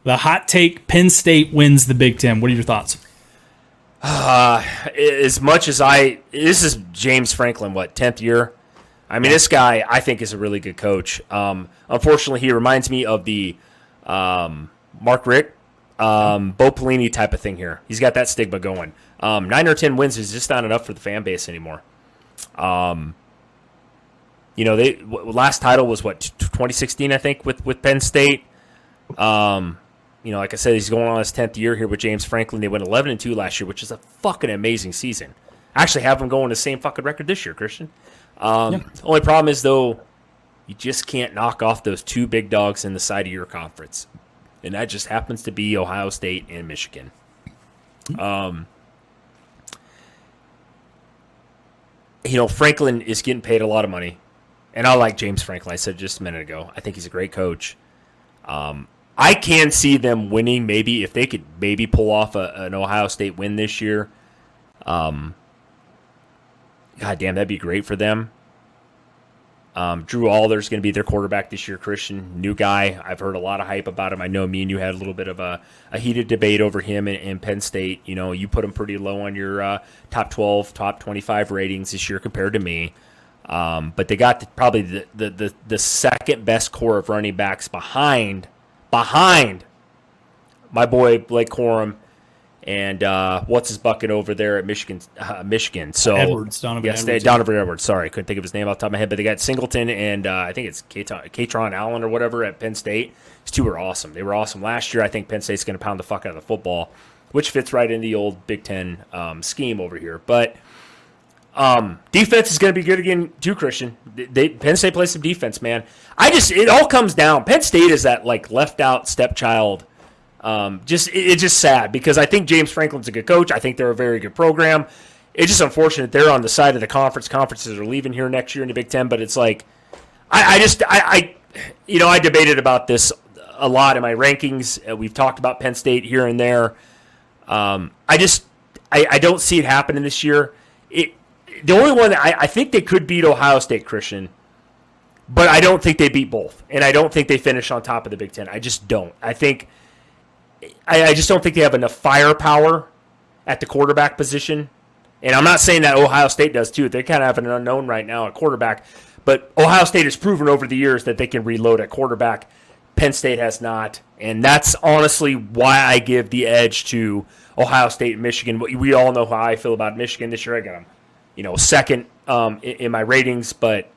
The hot take, Penn State wins the Big Ten. What are your thoughts? As much as this is James Franklin, 10th year? I mean, this guy, I think, is a really good coach. Unfortunately, he reminds me of the Mark Richt, Bo Pelini type of thing here. He's got that stigma going. 9 or 10 wins is just not enough for the fan base anymore. Last title was 2016, I think, with Penn State. Like I said, he's going on his 10th year here with James Franklin. They went 11-2 last year, which is a fucking amazing season. I actually have them going the same fucking record this year, Christian. The only problem is, though, you just can't knock off those two big dogs in the side of your conference. And that just happens to be Ohio State and Michigan. Franklin is getting paid a lot of money. And I like James Franklin. I said just a minute ago. I think he's a great coach. I can see them winning maybe if they could maybe pull off an Ohio State win this year. God damn, that'd be great for them. Drew Alder's going to be their quarterback this year, Christian. New guy. I've heard a lot of hype about him. I know me and you had a little bit of a heated debate over him in Penn State. You put him pretty low on your top 12, top 25 ratings this year compared to me. But they got probably the second best core of running backs behind my boy Blake Corum and what's his bucket over there at Michigan. So Donovan Edwards. Donovan Edwards. Sorry, couldn't think of his name off the top of my head. But they got Singleton and I think it's Katron Allen or whatever at Penn State. These two were awesome. They were awesome last year. I think Penn State's going to pound the fuck out of the football, which fits right in the old Big Ten scheme over here. But defense is going to be good again too, Christian. Penn State plays some defense, man. It all comes down. Penn State is that left out stepchild. It's just sad because I think James Franklin's a good coach. I think they're a very good program. It's just unfortunate they're on the side of the conference. Conferences are leaving here next year in the Big Ten, but it's I debated about this a lot in my rankings. We've talked about Penn State here and there. I don't see it happening this year. The only one I think they could beat Ohio State, Christian, but I don't think they beat both, and I don't think they finish on top of the Big Ten. I just don't. I just don't think they have enough firepower at the quarterback position, and I'm not saying that Ohio State does too. They kind of have an unknown right now at quarterback, but Ohio State has proven over the years that they can reload at quarterback. Penn State has not, and that's honestly why I give the edge to Ohio State and Michigan. We all know how I feel about Michigan this year. I got them second in my ratings. But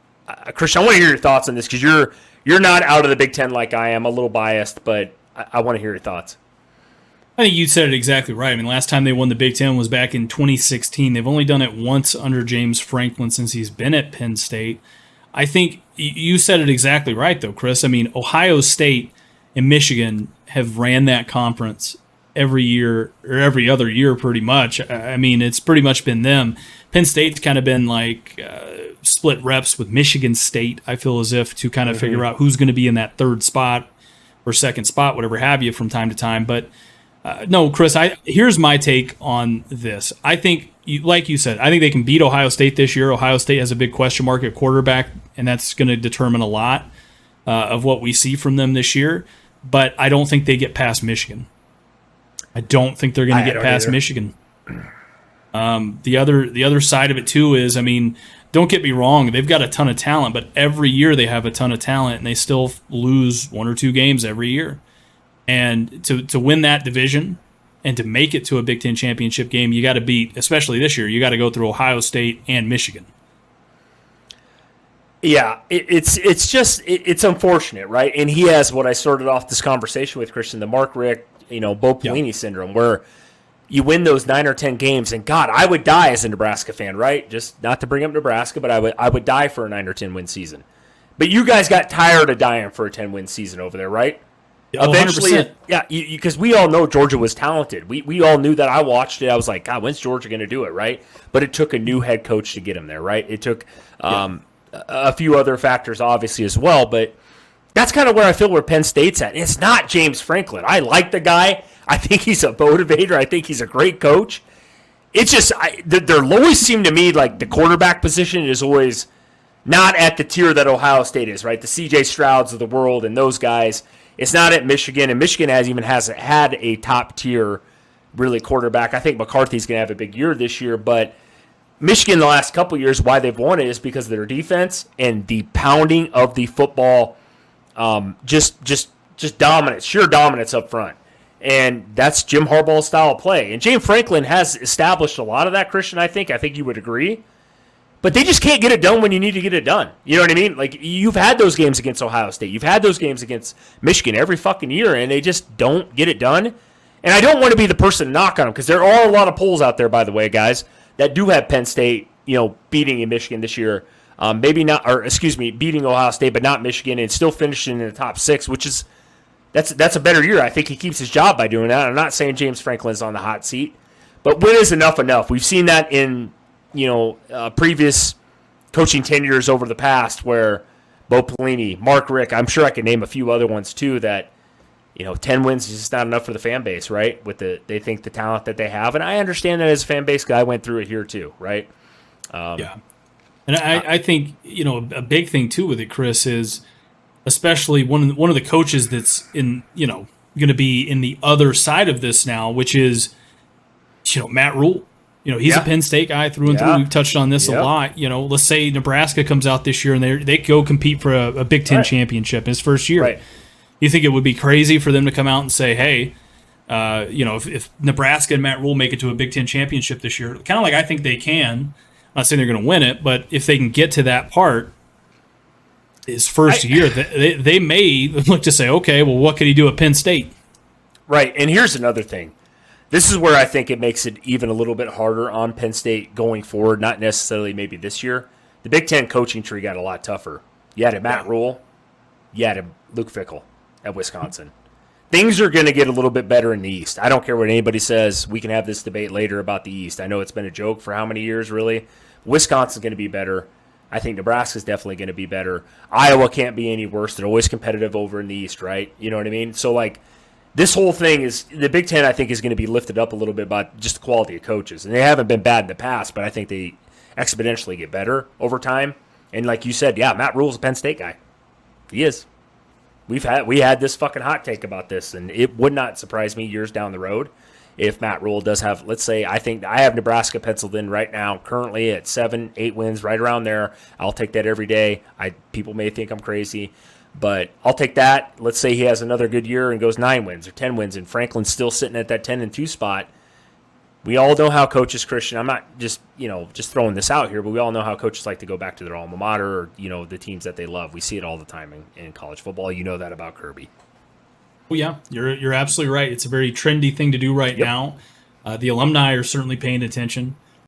Christian, I want to hear your thoughts on this because you're not out of the Big Ten like I am. A little biased, but I want to hear your thoughts. I think you said it exactly right. I mean, last time they won the Big Ten was back in 2016. They've only done it once under James Franklin since he's been at Penn State. I think you said it exactly right, though, Chris. I mean, Ohio State and Michigan have ran that conference every year or every other year pretty much. I mean, it's pretty much been them. Penn State's kind of been split reps with Michigan State, I feel as if, to kind of figure out who's going to be in that third spot or second spot, whatever have you, from time to time. But no, Chris, here's my take on this. I think, like you said, I think they can beat Ohio State this year. Ohio State has a big question mark at quarterback, and that's going to determine a lot of what we see from them this year. But I don't think they get past Michigan. I don't think they're going to get past Michigan. The other side of it, too, is, I mean, don't get me wrong, they've got a ton of talent, but every year they have a ton of talent, and they still lose one or two games every year. And to win that division and to make it to a Big Ten championship game, you got to beat, especially this year, you got to go through Ohio State and Michigan. Yeah, it's unfortunate, right? And he has what I started off this conversation with, Christian, the Mark Richt, Bo Pelini syndrome, where you win those 9 or 10 games, and God, I would die as a Nebraska fan, right? Just not to bring up Nebraska, but I would die for a 9 or 10 win season. But you guys got tired of dying for a 10-win season over there, right? Eventually, 100%. Yeah, because we all know Georgia was talented. We all knew that. I watched it. I was like, God, when's Georgia going to do it, right? But it took a new head coach to get him there, right? It took a few other factors, obviously, as well. But that's kind of where I feel where Penn State's at. It's not James Franklin. I like the guy. I think he's a motivator. I think he's a great coach. It's just there always seem to me like the quarterback position is always not at the tier that Ohio State is, right? The C.J. Strouds of the world and those guys. It's not at Michigan, and Michigan hasn't had a top tier really quarterback. I think McCarthy's going to have a big year this year, but Michigan the last couple years, why they've won it is because of their defense and the pounding of the football, just dominance, sheer dominance up front. And that's Jim Harbaugh's style of play. And James Franklin has established a lot of that, Christian, I think. I think you would agree. But they just can't get it done when you need to get it done. You know what I mean? Like, you've had those games against Ohio State. You've had those games against Michigan every fucking year, and they just don't get it done. And I don't want to be the person to knock on them, because there are a lot of polls out there, by the way, guys, that do have Penn State, beating in Michigan this year. Beating Ohio State, but not Michigan, and still finishing in the top 6, which is that's a better year. I think he keeps his job by doing that. I'm not saying James Franklin's on the hot seat, but when is enough? We've seen that in previous coaching tenures over the past, where Bo Pelini, Mark Richt, I'm sure I could name a few other ones too, that 10 wins is just not enough for the fan base, right? They think the talent that they have, and I understand that as a fan base guy, went through it here too, right? Yeah, and I think a big thing too with it, Chris, is especially one of the coaches that's in going to be in the other side of this now, which is Matt Rule. He's a Penn State guy through and through. We've touched on this a lot. Let's say Nebraska comes out this year and they go compete for a Big Ten championship in his first year. Right. You think it would be crazy for them to come out and say, hey, if Nebraska and Matt Rule make it to a Big Ten championship this year, kind of like I think they can. I'm not saying they're going to win it, but if they can get to that part, his first year, they may look to say, okay, well, what could he do at Penn State? Right, and here's another thing. This is where I think it makes it even a little bit harder on Penn State going forward, not necessarily maybe this year. The Big Ten coaching tree got a lot tougher. You had Matt Rule, you had Luke Fickell at Wisconsin. Things are going to get a little bit better in the East. I don't care what anybody says. We can have this debate later about the East. I know it's been a joke for how many years, really. Wisconsin's going to be better. I think Nebraska's definitely going to be better. Iowa can't be any worse. They're always competitive over in the East, right? You know what I mean? So, this whole thing is, the Big Ten, I think, is going to be lifted up a little bit by just the quality of coaches. And they haven't been bad in the past, but I think they exponentially get better over time. And like you said, Matt Rule's a Penn State guy. He is. We had this fucking hot take about this, and it would not surprise me years down the road if Matt Rule does have, let's say, I think I have Nebraska penciled in right now, currently at 7-8 wins, right around there. I'll take that every day. People may think I'm crazy, but I'll take that. Let's say he has another good year and goes 9 wins or 10 wins, and Franklin's still sitting at that 10-2 spot. We all know how coaches, Christian, I'm not just throwing this out here, but we all know how coaches like to go back to their alma mater or, the teams that they love. We see it all the time in college football. You know that about Kirby. Well, yeah, you're absolutely right. It's a very trendy thing to do right now. The alumni are certainly paying attention.